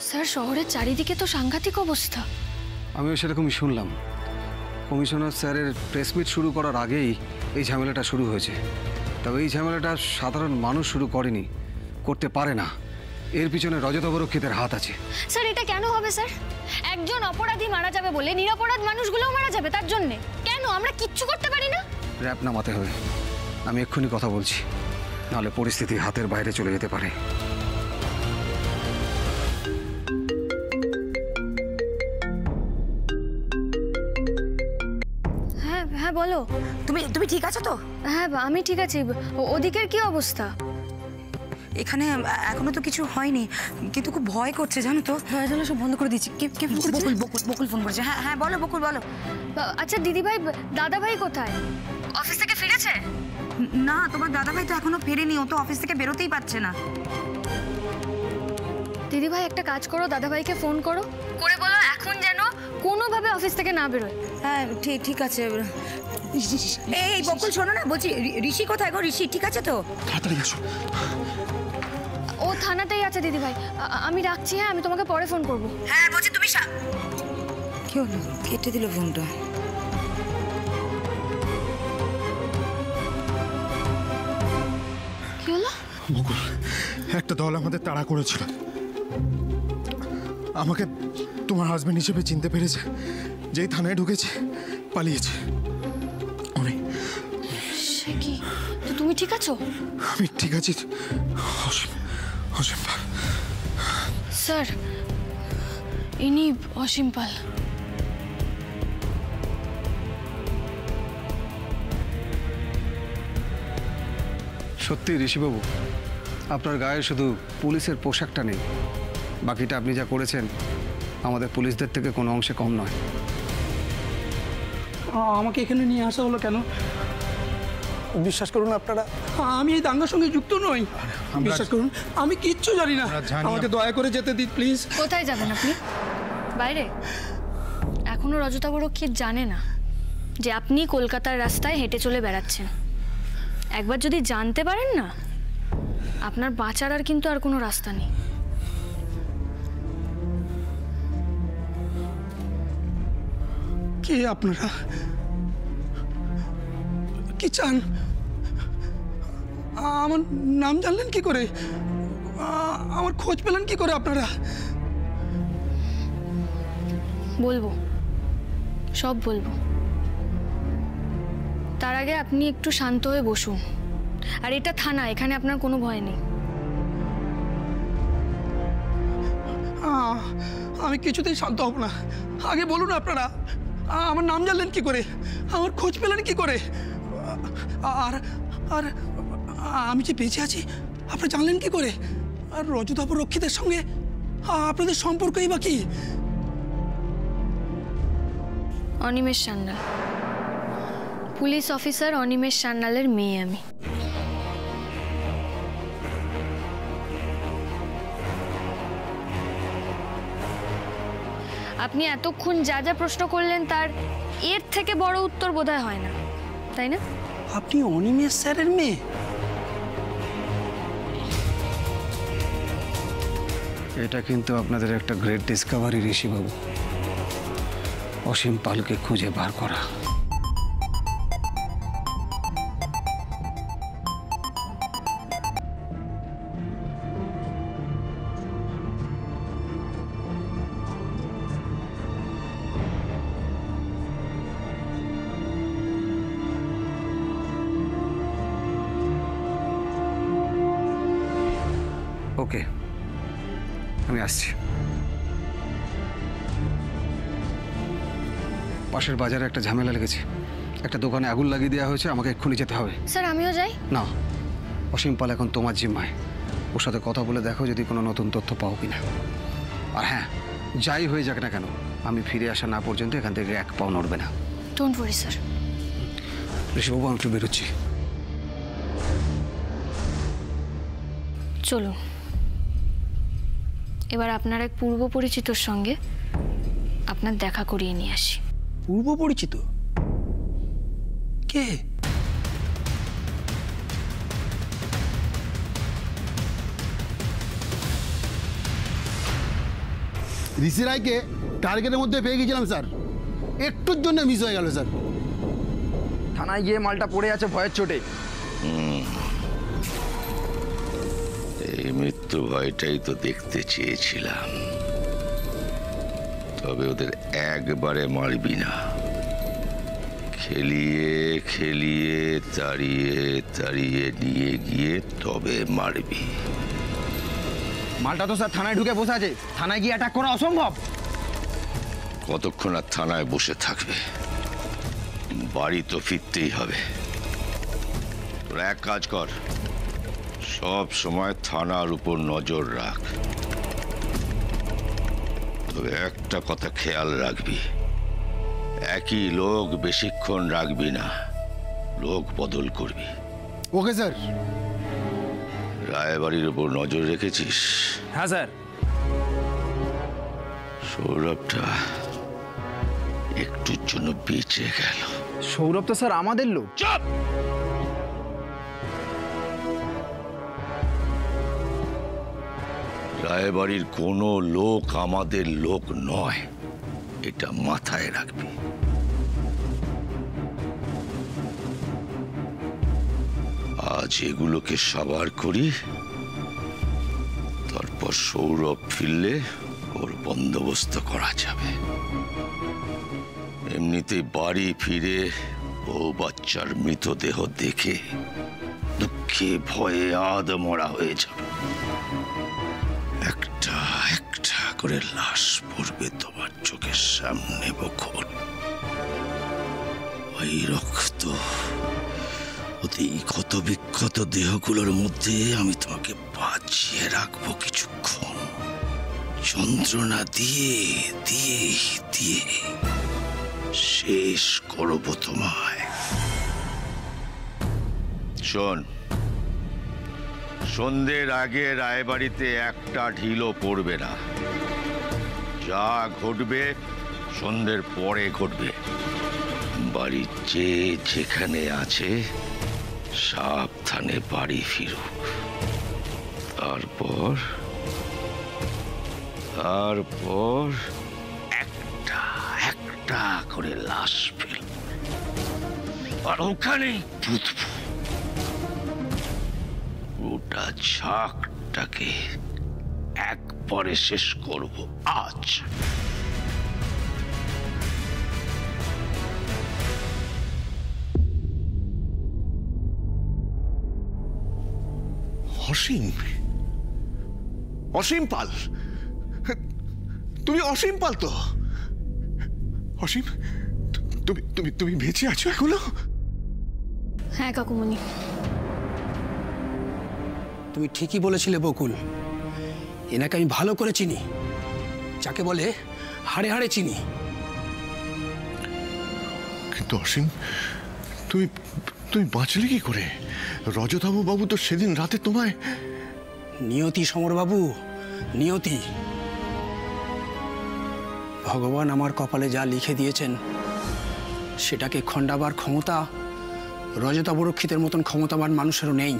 Sir শহরের চারিদিকে তো সাংঘাতিক অবস্থা। আমিও সেরকমই শুনলাম। কমিশনার স্যারের প্রেস মিট শুরু করার আগেই এই ঝামেলাটা শুরু হয়েছে। তবে এই ঝামেলাটা সাধারণ মানুষ শুরু করেনি, করতে পারে না। এর পিছনে রজতাবরক্ষীদের হাত আছে। স্যার এটা কেন হবে স্যার? একজন অপরাধী মারা যাবে বলে নিরপরাধ মানুষগুলোও মারা যাবে তার জন্যে? কেন আমরা কিচ্ছু করতে পারি না? র‍্যাপ নামাতে হবে। আমি এক্ষুনি কথা বলছি, নাহলে পরিস্থিতি হাতের বাইরে চলে যেতে পারে। হ্যাঁ হ্যাঁ বলো। তুমি ঠিক আছো তো? হ্যাঁ আমি ঠিক আছি। ওদিকের কি অবস্থা? এখানে এখনো তো কিছু হয়নি, কিন্তু খুব ভয় করছে জানো তো। দরজা সব বন্ধ করে দিচ্ছি। কে ফোন করেছে? বকুল ফোন করেছে। হ্যাঁ হ্যাঁ বলো বকুল বলো। আচ্ছা দিদিভাই, দাদাভাই কোথায়? অফিস থেকে ফিরেছে? না, তোমার দাদাভাই তো এখনো ফেরেনি, ও তো অফিস থেকে বেরোতেই পারছে না। দিদিভাই একটা কাজ করো, দাদাভাইকে ফোন করো, করে বলো এখন যেন কোনোভাবে অফিস থেকে না বেরোয়। হ্যাঁ ঠিক আছে। এই বকুল শোনো না, বলছি ঋষি কোথায় গো? ঋষি ঠিক আছে তো? তাড়াতাড়ি আসো। ও থানাতেই আছে দিদিভাই। আমি রাখছি। হ্যাঁ আমি তোমাকে পরে ফোন করবো। হ্যাঁ বলছি তুমি কি হলো? কেটে দিল ফোনটা। কি হলো? বকুল, একটা দল আমাদের তাড়া করেছিল। আমাকে তোমার হাজবেন্ড হিসেবে চিনতে পেরেছে, যেই থানায় ঢুকেছে পালিয়েছে। সে কি? তো তুমি ঠিক আছো? আমি ঠিক আছি। অসীম পাল স্যার, ইনি অসীম পাল। সত্যি ঋষিবাবু, আপনার গায়ে শুধু পুলিশের পোশাকটা নেই, বাকিটা আপনি যা করেছেন আমাদের পুলিশদের থেকে কোনো অংশে কম নয়। আমাকে এখানে নিয়ে আসা হলো কেন? বিশ্বাস করুন আপনারা, আমি এই দাঙ্গার সঙ্গে যুক্ত নই। বিশ্বাস করুন, আমি কিচ্ছু জানি না। আমাকে দয়া করে যেতে দিন প্লিজ। কোথায় যাবেন আপনি? বাইরে? এখনো রজতাবরক্ষী জানে না যে আপনি কলকাতার রাস্তায় হেঁটে চলে বেড়াচ্ছেন। একবার যদি জানতে পারেন না, আপনার বাঁচার আর কিন্তু আর কোনো রাস্তা নেই। কে আপনারা? কি চান? আমার নাম জানলেন কি করে? আমার খোঁজ পেলেন কি করে আপনারা? বলবো, সব বলবো। তার আগে আপনি একটু শান্ত হয়ে বসুন। আর এটা থানা, এখানে আপনার কোনো ভয় নেই। আমি কিছুতেই শান্ত হব না। আগে বলুন আপনারা, আমার নাম জানলেন কি করে? আমার খোঁজ পেলেন কি করে? আর আর আমি যে বেঁচে আছি আপনি জানলেন কি করে? আর রজতাবরক্ষীদের সঙ্গে আপনাদের সম্পর্কই বা কি? অনিমেষ সান্যাল, পুলিশ অফিসার অনিমেষ সান্যালের মেয়ে আমি। আপনি এতক্ষণ যা যা প্রশ্ন করলেন তার এর থেকে বড় উত্তর বোধহয় হয় না, তাই না? আপনি অনিমেষ স্যারের মেয়ে? এটা কিন্তু আপনাদের একটা গ্রেট ডিসকভারি ঋষিবাবু, অসীম পালকে খুঁজে বার করা। ওকে, আমি আসছি। পাশের বাজারে একটা ঝামেলা লেগেছে, একটা দোকানে আগুন লাগিয়ে দেওয়া হয়েছে, আমাকে এক্ষুনি যেতে হবে। স্যার আমিও যাই? না, অসীম পাল এখন তোমার জিম্মায়। ওর সাথে কথা বলে দেখো যদি কোনো নতুন তথ্য পাও কিনা। আর হ্যাঁ, যাই হয়ে যাক না কেন, আমি ফিরে আসা না পর্যন্ত এখান থেকে এক পাও নড়বে না। Don't worry sir. ঋষিবাবু, আমি একটু বেরোচ্ছি। চলুন, এবার আপনার এক পূর্ব পরিচিতর সঙ্গে আপনার দেখা করিয়ে নিয়ে আসি। পূর্ব পরিচিত? কে? ঋষি রায়কে টার্গেটের মধ্যে পেয়ে গেছিলাম স্যার, একটুর জন্য মিস হয়ে গেল স্যার। থানায় গিয়ে মালটা পড়ে আছে ভয়ের চোটে। এই মৃত্যু ভয়টাই তো দেখতে চেয়েছিলাম, তবে ওদের একবারে মারবি না, খেলিয়ে খেলিয়ে তাড়িয়ে তাড়িয়ে নিয়ে গিয়ে তবে মারবি। মালটা তো স্যার থানায় ঢুকে বসে আছে, থানায় গিয়ে অ্যাটাক করা অসম্ভব। কতক্ষণ আর থানায় বসে থাকবে? বাড়ি তো ফিরতেই হবে। তোরা এক কাজ কর, সব সময় থানার উপর নজর রাখ, তবে একটা কথা খেয়াল রাখবি, একই লোক বেশিক্ষণ রাখবি না, লোক বদল করবি। Okay sir. রায়বাড়ির উপর নজর রেখেছিস? হ্যাঁ স্যার। সৌরভটা একটুর জন্য বেঁচে গেল। সৌরভ তো স্যার আমাদের লোক। চুপ! রায়বাড়ির কোনো লোক আমাদের লোক নয়, এটা মাথায় রাখবি। আজ এগুলোকে সাবার করি, তারপর সৌরভ ফিরলে ওর বন্দোবস্ত করা যাবে। এমনিতেই বাড়ি ফিরে বউ বাচ্চার মৃতদেহ দেখে দুঃখে ভয়ে আধমরা হয়ে যাবে। একটা একটা করে লাশ পড়বে তোমার চোখের সামনে বকুল। ওই রক্ত, ওই ক্ষত বিক্ষত দেহগুলোর মধ্যে আমি তোমাকে বাঁচিয়ে রাখবো কিছুক্ষণ, যন্ত্রণা দিয়ে দিয়ে দিয়ে শেষ করবো তোমায়। শোন, সন্ধ্যের আগে রায়বাড়িতে একটা ঢিলও পড়বে না, যা ঘটবে সন্ধ্যের পরে ঘটবে। বাড়ির যে যেখানে আছে সাবধানে বাড়ি ফিরুক, তারপর তারপর একটা একটা করে লাশ ফেলব, আর ওখানেই পুঁতব। গোটা ঝাঁকটাকে একবারে শেষ করব আজ। অসীম, অসীম পাল, তুমি অসীম পাল তো? অসীম, তুমি তুমি তুমি বেঁচে আছো এখনো? হ্যাঁ কাকুমণি। তুমি ঠিকই বলেছিলে বকুল, এনাকে আমি ভালো করে চিনি, যাকে বলে হাড়ে হাড়ে চিনি। কিন্তু অসীম, তুমি তুমি বাঁচলে কি করে? রজতাভ বাবু তো সেদিন রাতে তোমায়... নিয়তি সমরবাবু, নিয়তি। ভগবান আমার কপালে যা লিখে দিয়েছেন সেটাকে খণ্ডাবার ক্ষমতা রজতাবরক্ষিতের মতন ক্ষমতাবান মানুষেরও নেই।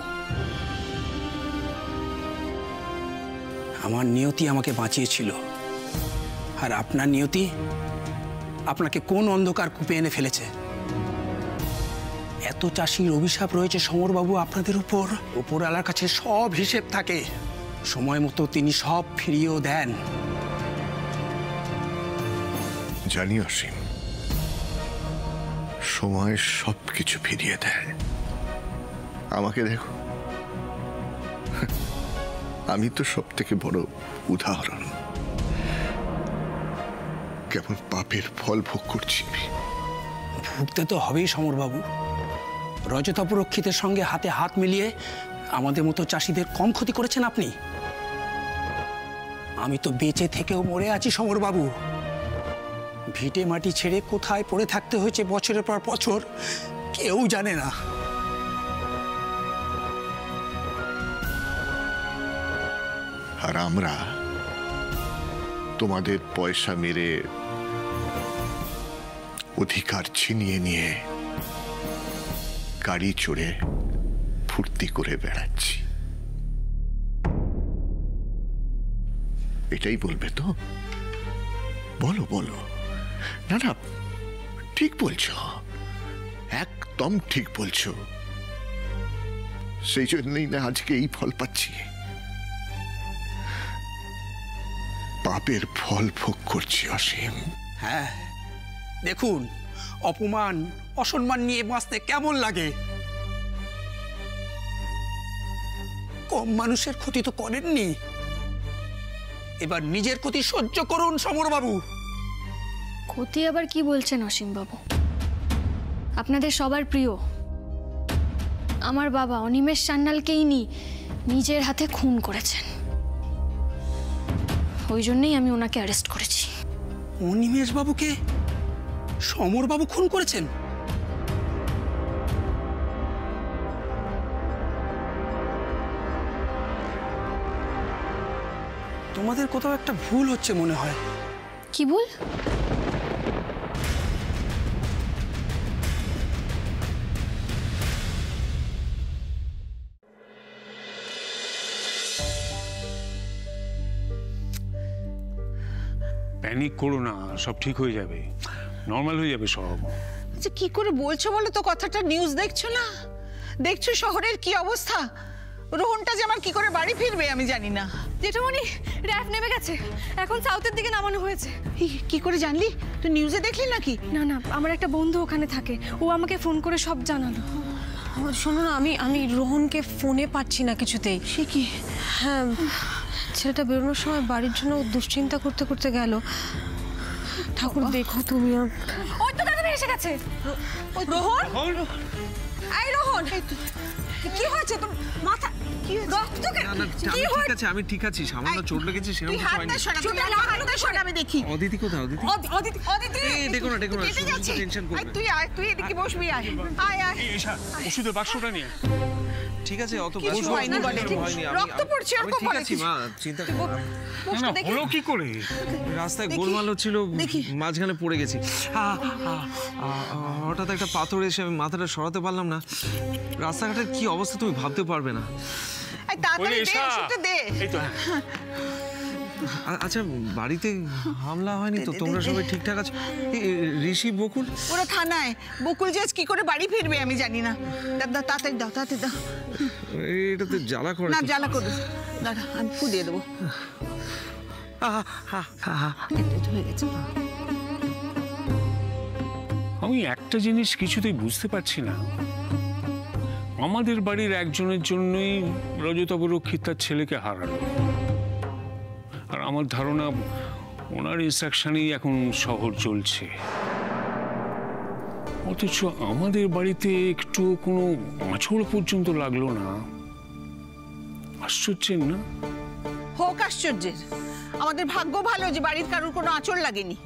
আমার নিয়তি আমাকে বাঁচিয়েছিল, আর আপনার নিয়তি আপনাকে কোন অন্ধকার কূপে এনে ফেলেছে। এত চাষির অভিশাপ রয়েছে সমরবাবু আপনাদের উপর, উপরওয়ালার কাছে সব হিসেব থাকে, সময় মতো তিনি সব ফিরিয়েও দেন। জানি অসীম, সময় সবকিছু ফিরিয়ে দেয়। আমাকে দেখো, আমি তো সব থেকে বড় উদাহরণ। কেমন পাপের ফল ভোগ করছি। ভুগতে তো হবেই সমরবাবু। রজতাপরক্ষিতের সঙ্গে হাতে হাত মিলিয়ে আমাদের মতো চাষিদের কম ক্ষতি করেছেন আপনি। আমি তো বেঁচে থেকেও মরে আছি সমরবাবু। ভিটে মাটি ছেড়ে কোথায় পড়ে থাকতে হয়েছে বছরের পর বছর কেউ জানে না। আর আমরা তোমাদের পয়সা মেরে অধিকার ছিনিয়ে নিয়ে গাড়ি চড়ে ফুর্তি করে বেড়াচ্ছি। এটাই বলবে তো বলো বলো। না না, ঠিক বলছো, একদম ঠিক বলছো। সেই জন্যই না আজকে এই ফল পাচ্ছি। পাপের ফল ভোগ করছি অসীম। হ্যাঁ, দেখুন অপমান অসম্মান নিয়ে বাঁচতে কেমন লাগে। কম মানুষের ক্ষতি তো করেননি, এবার নিজের ক্ষতি সহ্য করুন সমরবাবু। ক্ষতি আবার কি বলছেন অসীম বাবু? আপনাদের সবার প্রিয় আমার বাবা অনিমেষ সান্যালকেই নিজের হাতে খুন করেছেন। ওই জন্যই আমি ওনাকে অ্যারেস্ট করেছি। অনিমেষ বাবুকে সমরবাবু খুন করেছেন? তোমাদের কোথাও একটা ভুল হচ্ছে মনে হয়। কি ভুল? প্যানিক করো না, সব ঠিক হয়ে যাবে, নর্মাল হয়ে যাবে সব। আচ্ছা কি করে বলছো বলো তো কথাটা? নিউজ দেখছো না? দেখছো শহরের কি অবস্থা? রোহনটা যে আমার কি করে বাড়ি ফিরবে আমি জানি না। জেঠামণি, র‍্যাফ নেমে গেছে, এখন সাউথের দিকে নামানো হয়েছে। কি করে জানলি? তুই নিউজে দেখলি নাকি? না না, আমার একটা বন্ধু ওখানে থাকে, ও আমাকে ফোন করে সব জানালো। শোনো না, আমি রোহনকে ফোনে পাচ্ছি না কিছুতেই। সে কি? হ্যাঁ, ছেলেটা বেরোনোর সময় বাড়ির জন্য দুশ্চিন্তা করতে করতে গেল। ঠাকুর দেখো তুমি। ওই তো দাদা এসে গেছে। রোহন, এই রোহন, কি হয়েছে তোর? মাথা কি রক্ত? কি হয়েছে? ঠিক আছে, আমি ঠিক আছি, সামান্য চোট লেগেছে, সেরকম কিছু হয়নি। আমি দেখি। অদিতি কোথায়? অদিতি? অদিতি দেখো না, টেনশন করবে। তুই এদিকে বসবি, আয় আয় আয়। ওষুধের বাক্সটা নিয়ে। ঠিক আছে, অত কিছু হয়নি বলে, রক্ত পড়ছে আমি এরকম ঠিক বলে। আছি মা, চিন্তা করো না। না, হলো কি করে? রাস্তায় গোলমাল হচ্ছিল, মাঝখানে পড়ে গেছি। হঠাৎ একটা পাথর এসে আমি মাথাটা সরাতে পারলাম না। রাস্তাঘাটের কি অবস্থা তুমি ভাবতে পারবে না। আচ্ছা, বাড়িতে হামলা হয়নি তো? তোমরা সবাই ঠিকঠাক আছো? ঋষি, বকুল ওরা থানায়। বকুল যে কি করে বাড়ি ফিরবে আমি জানি না। তাড়াতাড়ি দাও, তাড়াতাড়ি দাও। এটা তো জ্বালা করে। না জ্বালা করবে, দাঁড়া আমি ফু দিয়ে দেবো। হয়ে গেছে। আমি একটা জিনিস কিছুতেই বুঝতে পারছি না, আমাদের বাড়ির একজনের জন্যই রজত রক্ষিত তার ছেলেকে হারালো, আর আমার ধারণা ওনার ইনস্ট্রাকশনেই এখন শহর চলছে। অথচ আমাদের বাড়িতে একটু কোনো আঁচড় পর্যন্ত লাগলো না। আশ্চর্যের না? হোক আশ্চর্যের। আমাদের ভাগ্য ভালো যে বাড়ির কারোর কোনো আঁচড় লাগেনি।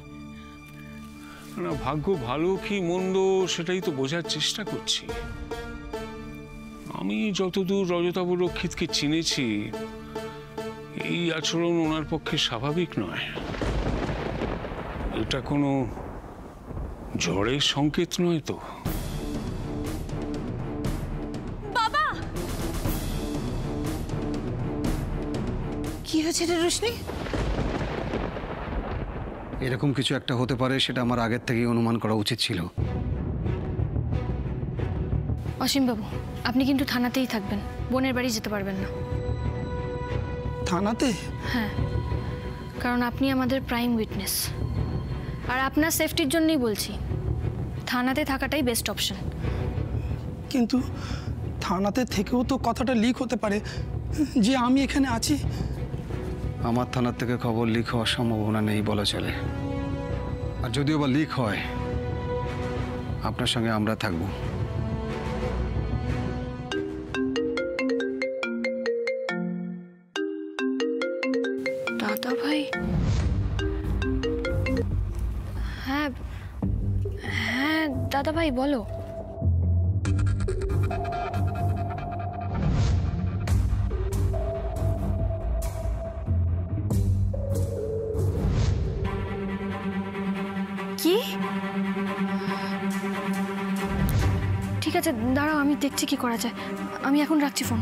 না, ভাগ্য ভালো কি মন্দ সেটাই তো বোঝার চেষ্টা করছি। আমি যতদূর রজতাভ রক্ষিতকে চিনেছি, এই আচরণ ওনার পক্ষে স্বাভাবিক নয়। এটা কোনো ঝড়ের সংকেত নয় তো? বাবা, কি হয়েছে রে রোশনি? এরকম কিছু একটা হতে পারে সেটা আমার আগের থেকেই অনুমান করা উচিত ছিল। অসীম বাবু, আপনি কিন্তু থানাতেই থাকবেন, বোনের বাড়ি যেতে পারবেন না। থানাতে? হ্যাঁ, কারণ আপনি আমাদের প্রাইম উইটনেস, আর আপনার সেফটির জন্যই বলছি, থানাতে থাকাটাই বেস্ট অপশন। কিন্তু থানাতে থেকেও তো কথাটা লিক হতে পারে যে আমি এখানে আছি। আমার থানার থেকে খবর লিক হওয়ার সম্ভাবনা নেই বলা চলে, আর যদিও বা লিক হয়, আপনার সঙ্গে আমরা থাকবো। দাদা ভাই? হ্যাঁ হ্যাঁ দাদা ভাই, বলো। কি? ঠিক আছে, দাঁড়াও, আমি দেখছি কি করা যায়। আমি এখন রাখছি ফোন।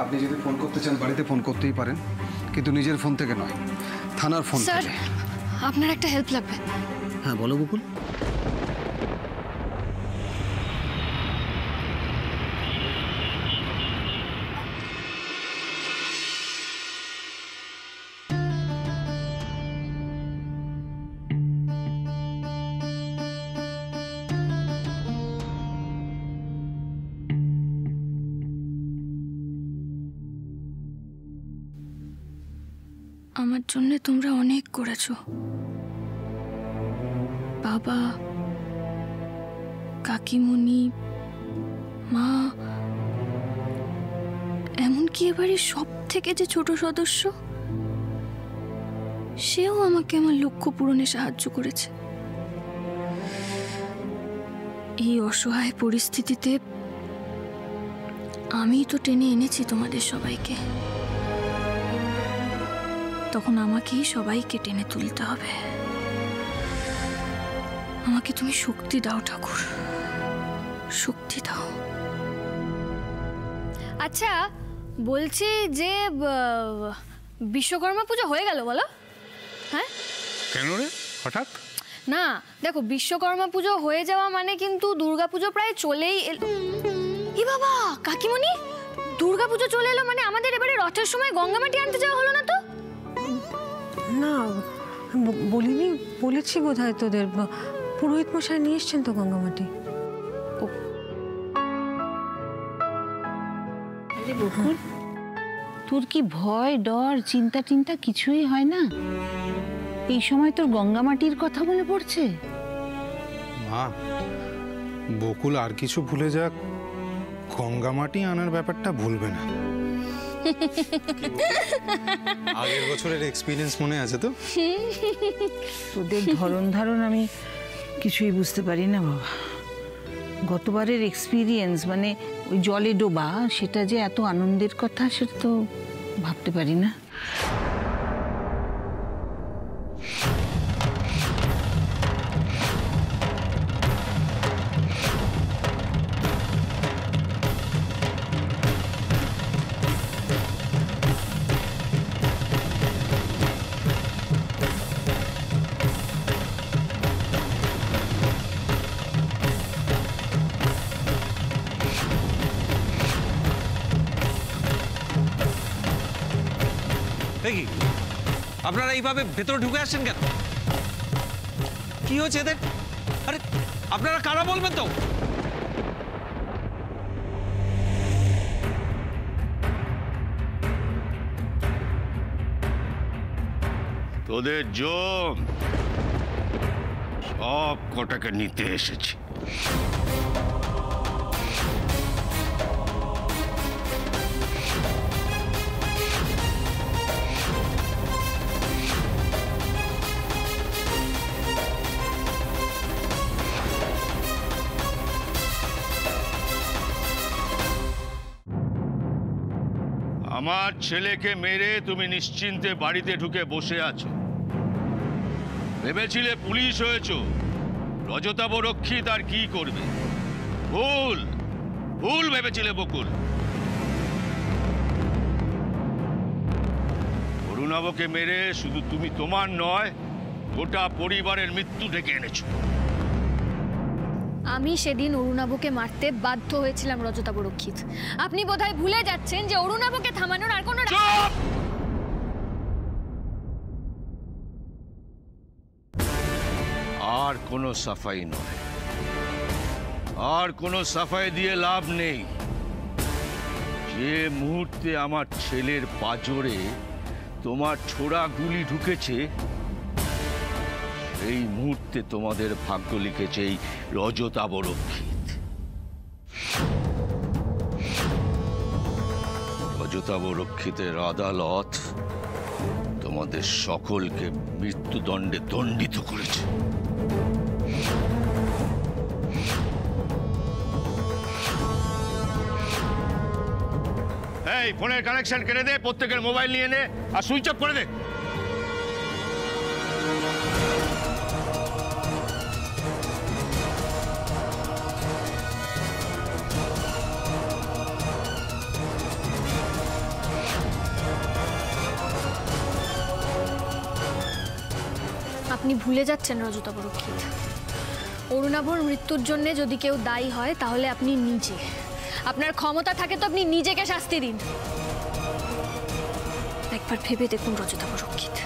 আপনি যদি ফোন করতে চান বাড়িতে ফোন করতেই পারেন, কিন্তু নিজের ফোন থেকে নয়, থানার ফোন স্যার, থেকে। আপনার একটা হেল্প লাগবে। হ্যাঁ বলো বকুল। আমার জন্য তোমরা অনেক করেছো, বাবা, কাকিমণি, মা, এমনকি এবারে সব থেকে যে ছোট সদস্য সেও আমাকে আমার লক্ষ্য পূরণে সাহায্য করেছে। এই অসহায় পরিস্থিতিতে আমি তো টেনে এনেছি তোমাদের সবাইকে, তখন আমাকেই সবাইকে টেনে তুলতে হবে। আমাকে তুমি শক্তি দাও ঠাকুর, শক্তি দাও। আচ্ছা বলছি যে বিশ্বকর্মা পুজো হয়ে গেল বলো? হ্যাঁ কেন রে হঠাৎ? না দেখো, বিশ্বকর্মা পুজো হয়ে যাওয়া মানে কিন্তু দুর্গাপুজো প্রায় চলেই এলো। এ বাবা কাকিমণি, দুর্গাপুজো চলে এলো মানে আমাদের এবারে রথের সময় গঙ্গামাটি আনতে যাওয়া হলো না তো? না বলিনি, বলেছি বোধহয় তোদের। পুরোহিত মশাই নিয়ে এসছেন তো গঙ্গামাটি। আরে বকুল, তোর কি ভয় ডর চিন্তা টিন্তা কিছুই হয় না? এই সময় তোর গঙ্গামাটির কথা মনে পড়ছে? মা, বকুল আর কিছু ভুলে যাক, গঙ্গামাটি আনার ব্যাপারটা ভুলবে না। আগের বছরের এক্সপিরিয়েন্স মনে আছে তো? তোদের ধরন ধারণ আমি কিছুই বুঝতে পারি না বাবা। গতবারের এক্সপিরিয়েন্স মানে ওই জলে ডোবা, সেটা যে এত আনন্দের কথা সেটা তো ভাবতে পারি না। দেখি আপনারা এইভাবে ভেতরে ঢুকে আসছেন কেন? কি হয়েছে এদের? আরে আপনারা কারা বলবেন তো? তোদের জম সব কটাকে নিতে এসেছি। আমার ছেলেকে মেরে তুমি নিশ্চিন্তে বাড়িতে ঢুকে বসে আছো। ভেবেছিলে পুলিশ হয়েছো, রজতাভ রক্ষিত আর কি করবে? ভুল ভুল ভেবেছিলে বকুল। অরুণাভকে মেরে শুধু তুমি তোমার নয়, গোটা পরিবারের মৃত্যু ডেকে এনেছো। আমি সেদিন অরুণাভকে মারতে বাধ্য হয়েছিলাম রজতাভ রক্ষিত। আপনি বোধহয় ভুলে যাচ্ছেন যে অরুণাভকে থামানোর আর কোনো আর কোনো সাফাই নয়, আর কোনো সাফাই দিয়ে লাভ নেই। যে মুহূর্তে আমার ছেলের পাঁজরে তোমার ছোড়া গুলি ঢুকেছে, এই মুহূর্তে তোমাদের ভাগ্য লিখেছে এই রজতাভ রক্ষিত। রজতাভ রক্ষিতের আদালত তোমাদের সকলকে মৃত্যুদণ্ডে দণ্ডিত করেছে। এই ফোনের কানেকশন কেটে দে, প্রত্যেকের মোবাইল নিয়ে নে আর সুইচ অফ করে দে। আপনি ভুলে যাচ্ছেন রজতাভ রক্ষিত, অরুণাভর মৃত্যুর জন্য যদি কেউ দায়ী হয় তাহলে আপনি নিজে। আপনার ক্ষমতা থাকে তো আপনি নিজেকে শাস্তি দিন। একবার ভেবে দেখুন রজতাভ রক্ষিত,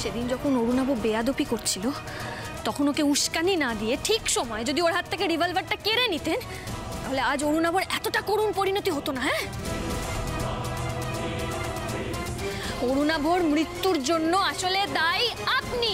সেদিন যখন অরুণাভ বেয়াদপি করছিল তখন ওকে উস্কানি না দিয়ে ঠিক সময় যদি ওর হাত থেকে রিভলভারটা কেড়ে নিতেন তাহলে আজ অরুণাভর এতটা করুণ পরিণতি হতো না। হ্যাঁ, অরুণাভর মৃত্যুর জন্য আসলে দায়ী আপনি।